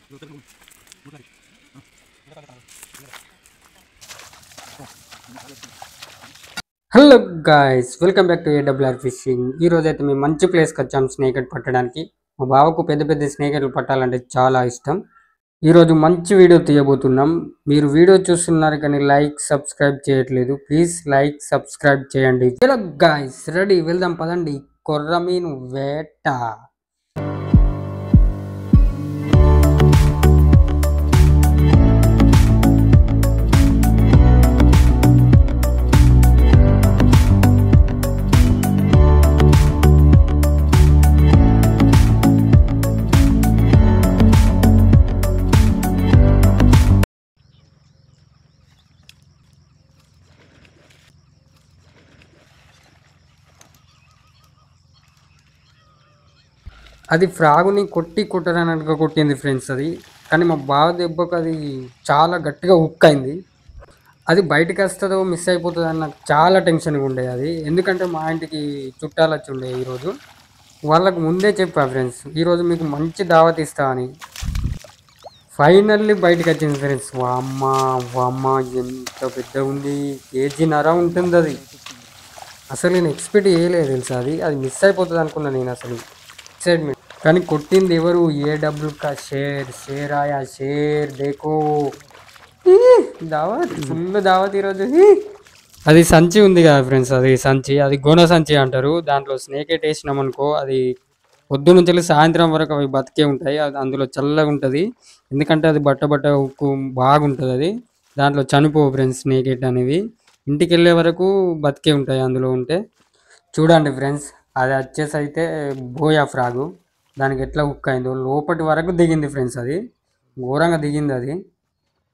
Hello guys, welcome back to AWR fishing. ఈ రోజు అయితే మేము మంచి ప్లేస్కి వచ్చాం స్నేకెట్ పట్టడానికి. మా బావకు పెద్ద పెద్ద స్నేకెట్లు పట్టాలంటే చాలా ఇష్టం. ఈరోజు మంచి వీడియో తీయబోతున్నాం. మీరు వీడియో చూస్తున్నారు కానీ లైక్ సబ్స్క్రైబ్ చేయట్లేదు. ప్లీజ్ లైక్ సబ్స్క్రైబ్ చేయండి. హలో గాయ్స్, రెడీ, వెళ్దాం పదండి. కొర్రమీను వేట. అది ఫ్రాగుని కొట్టరానట్టుగా కొట్టింది ఫ్రెండ్స్. అది కానీ మా బావ దెబ్బకు అది చాలా గట్టిగా హుక్ అయింది. అది బయటకు వస్తుందో మిస్ అయిపోతుందో అని నాకు చాలా టెన్షన్గా ఉండేది. అది ఎందుకంటే మా ఇంటికి చుట్టాలు వచ్చి ఉండే ఈరోజు. వాళ్ళకు ముందే చెప్పా ఫ్రెండ్స్, ఈరోజు మీకు మంచి దావత్ ఇస్తా అని. ఫైనల్లీ బయటకు వచ్చింది ఫ్రెండ్స్. వామ్మ ఎంత పెద్ద ఉంది, కేజీన్నర ఉంటుంది. అది అసలు నేను ఎక్స్పెక్ట్ చేయలేదు తెలుసా. అది మిస్ అయిపోతుంది అనుకున్నా నేను అసలు. ఎక్సైట్మెంట్. కానీ కొట్టింది ఎవరు? ఏడబ్ల్యూ కా షేర్ ఆయా షేర్ దేకో. దావత్ ఫుల్ దావత్ ఈరోజు. అది సంచి ఉంది కదా ఫ్రెండ్స్, అది సంచి, అది గోన సంచి అంటారు. దాంట్లో స్నేకెట్ వేసినాం అనుకో, అది పొద్దు నుంచి సాయంత్రం వరకు అవి బతికే ఉంటాయి. అది అందులో చల్లగా ఉంటుంది. ఎందుకంటే అది బట్ట ఉక్కు బాగుంటుంది. అది దాంట్లో చనిపోవు ఫ్రెండ్స్. స్నేకెట్ అనేవి ఇంటికి వెళ్ళే వరకు బతికే ఉంటాయి అందులో ఉంటే. చూడండి ఫ్రెండ్స్, అది వచ్చేసి అయితే బోయా ఫ్రాగు. దానికి ఎట్లా హుక్ అయిందో లోపటి వరకు దిగింది ఫ్రెండ్స్. అది ఘోరంగా దిగింది. అది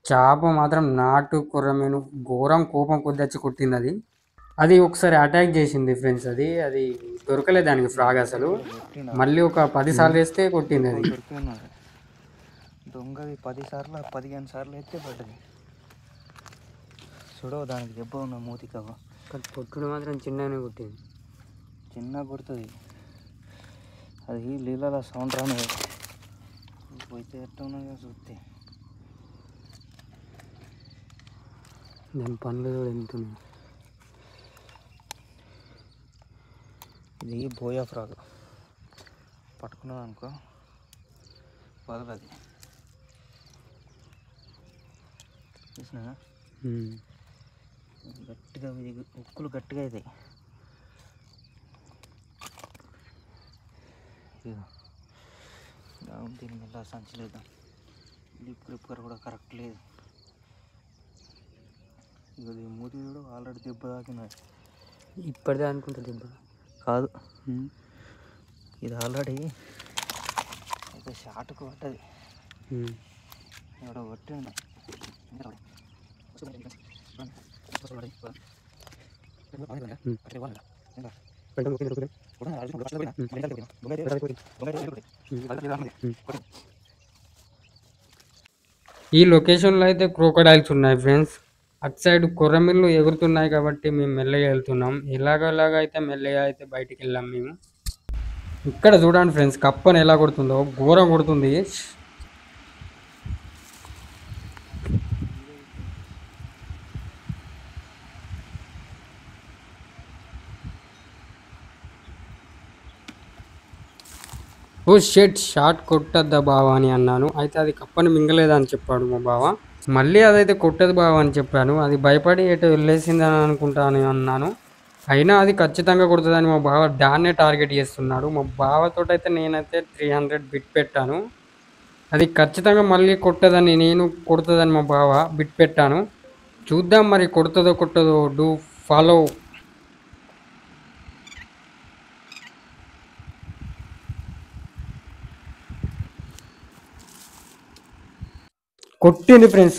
చేప మాత్రం నాటు కొర్రమీను ఘోరం కోపం కొద్ది వచ్చి కొట్టింది. అది ఒకసారి అటాక్ చేసింది ఫ్రెండ్స్. అది దొరకలేదు దానికి ఫ్రాగ్ అసలు. మళ్ళీ ఒక 10 సార్లు వేస్తే కొట్టింది. అది దొంగది 10 సార్లు 15 సార్లు అయితే పడ్డది. చూడవ దానికి దెబ్బ ఉన్న మూతి కవ్వ. కొట్టుడు మాత్రం చిన్నగానే కొట్టింది. చిన్న కొడుతుంది అది. నీళ్ళలో సౌండ్ రాను పోయితే ఎట్లా ఉన్నదో చూస్తే. దాని పనులు కూడా ఎంత. ఇది బోయా ఫ్రాగ్. పట్టుకున్నది అనుకో వదలది. చూసినా గట్టిగా ఉక్కులు గట్టిగా అవుతాయి. దీని మీద సంచి లేదు, లిప్ రిప్పర్ కూడా కరెక్ట్ లేదు. ఇది మూతి కూడా ఆల్రెడీ దెబ్బ తాకినది. ఇప్పటిదే అనుకుంటా దెబ్బ కాదు, ఇది ఆల్రెడీ ఒక షార్ట్కు పట్టది. ఎవడో కొట్టిండు. ఈ లొకేషన్లో అయితే క్రోకడైల్స్ ఉన్నాయి ఫ్రెండ్స్. అటు సైడ్ కొర్రమిళ్ళు ఎగురుతున్నాయి కాబట్టి మేము మెల్లగా వెళ్తున్నాం. ఇలాగ అయితే మెల్లగా అయితే బయటికి వెళ్ళాం మేము. ఇక్కడ చూడండి ఫ్రెండ్స్, కప్పని ఎలా కొడుతుందో, ఘోరం కొడుతుంది. ఓ షార్ట్ కొట్టద్దా బావా అని అన్నాను. అయితే అది కప్పని మింగలేదని చెప్పాడు మా బావ. మళ్ళీ అదైతే కొట్టదు బావ అని చెప్పాను. అది భయపడి ఎటు వెళ్ళేసిందని అనుకుంటాను అన్నాను. అయినా అది ఖచ్చితంగా కొడుతుందని మా బావ దాన్నే టార్గెట్ చేస్తున్నాడు. మా బావతో అయితే నేనైతే 300 బిట్ పెట్టాను. అది ఖచ్చితంగా మళ్ళీ కొట్టదని, నేను కొడుతుందని మా బావ బిట్ పెట్టాను. చూద్దాం మరి కొడుతుందో డూ ఫాలో. కొట్టింది ఫ్రెండ్స్.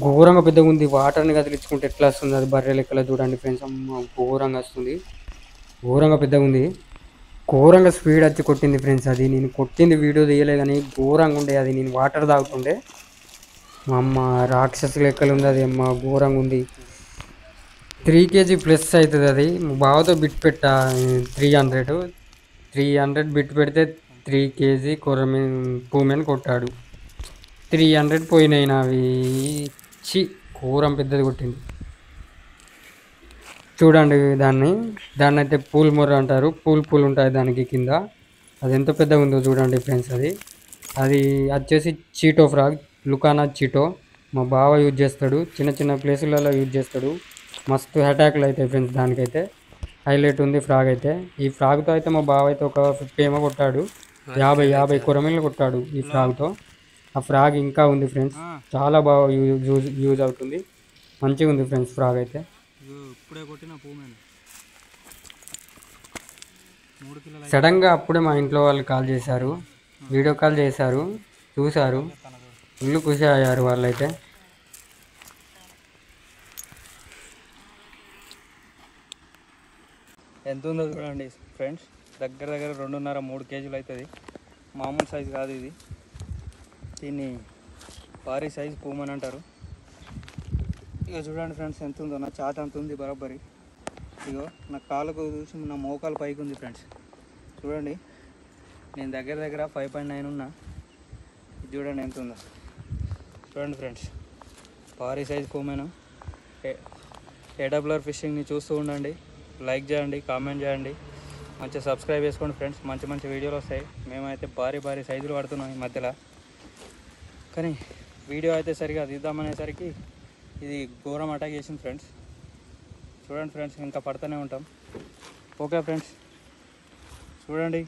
ఘోరంగా పెద్దగా ఉంది. వాటర్ని కదిలించుకుంటే ఎట్లా వస్తుంది అది బర్రె లెక్కల. చూడండి ఫ్రెండ్స్, అమ్మ ఘోరంగా వస్తుంది. ఘోరంగా పెద్దగా ఉంది. ఘోరంగా స్పీడ్ వచ్చి కొట్టింది ఫ్రెండ్స్. అది నేను కొట్టింది వీడియో తీయలే కానీ ఘోరంగా ఉండే. అది నేను వాటర్ తాగుతుండే. మా అమ్మ రాక్షసు లెక్కలు ఉంది అది. అమ్మ ఘోరంగా ఉంది. 3 kg ప్లస్ అవుతుంది అది. మా బావతో బిట్ పెట్టా 300 బిట్ పెడితే 3 kg పూమెన్ కొట్టాడు. 300 పోయినాయి నావి. చి ఘోరం పెద్దది కొట్టింది. చూడండి దాన్ని అయితే పూల్ మొర్ర అంటారు. పూల్ ఉంటాయి దానికి కింద. అది ఎంత పెద్దగా ఉందో చూడండి ఫ్రెండ్స్. అది వచ్చేసి చీటో ఫ్రాగ్, లుకానా చీటో. మా బావ యూజ్ చేస్తాడు, చిన్న చిన్న ప్లేసులలో యూజ్ చేస్తాడు. మస్తు అటాక్లు అవుతాయి ఫ్రెండ్స్. దానికైతే హైలైట్ ఉంది ఫ్రాగ్ అయితే. ఈ ఫ్రాగ్తో అయితే మా బావ అయితే ఒక 50 ఏమో కొట్టాడు, 50 కొరమీలు కొట్టాడు ఈ ఫ్రాగ్తో. ఆ ఫ్రాగ్ ఇంకా ఉంది ఫ్రెండ్స్, చాలా బాగా యూజ్ అవుతుంది. మంచిగా ఉంది ఫ్రెండ్స్ ఫ్రాగ్ అయితే. ఇప్పుడే కొట్టిన సడన్గా అప్పుడే మా ఇంట్లో వాళ్ళు కాల్ చేశారు, వీడియో కాల్ చేశారు, చూశారు, ఫుల్ ఖుషి అయ్యారు వాళ్ళైతే. ఎంత ఉందో చూడండి ఫ్రెండ్స్. దగ్గర 2.5-3 కేజీలు అవుతుంది. మామూలు సైజు కాదు ఇది. దీన్ని భారీ సైజు పూమని అంటారు. ఇక చూడండి ఫ్రెండ్స్ ఎంత ఉందో. నా చాత అంత ఉంది బరాబరి. ఇగో నా కాళ్ళకు చూసి నా మోకాలు పైకి ఉంది ఫ్రెండ్స్. చూడండి, నేను దగ్గర 5.9 ఉన్నా. ఇది చూడండి ఎంత ఉందో. చూడండి ఫ్రెండ్స్, భారీ సైజు పూమెను. ఏడబ్ల్యూఆర్ ఫిషింగ్ని చూస్తూ ఉండండి. లైక్ చేయండి, కామెంట్ చేయండి, మంచిగా సబ్స్క్రైబ్ చేసుకోండి ఫ్రెండ్స్. మంచి వీడియోలు వస్తాయి. మేమైతే భారీ సైజులు పడుతున్నాం ఈ మధ్యలో. కానీ వీడియో అయితే సరిగా తీద్దామనేసరికి ఇది ఘోరం అటాక్ చేసింది ఫ్రెండ్స్. చూడండి ఫ్రెండ్స్, ఇంకా పడుతూనే ఉంటాం. ఓకే ఫ్రెండ్స్, చూడండి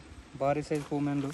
భారీ సైజ్ పూమెన్లు.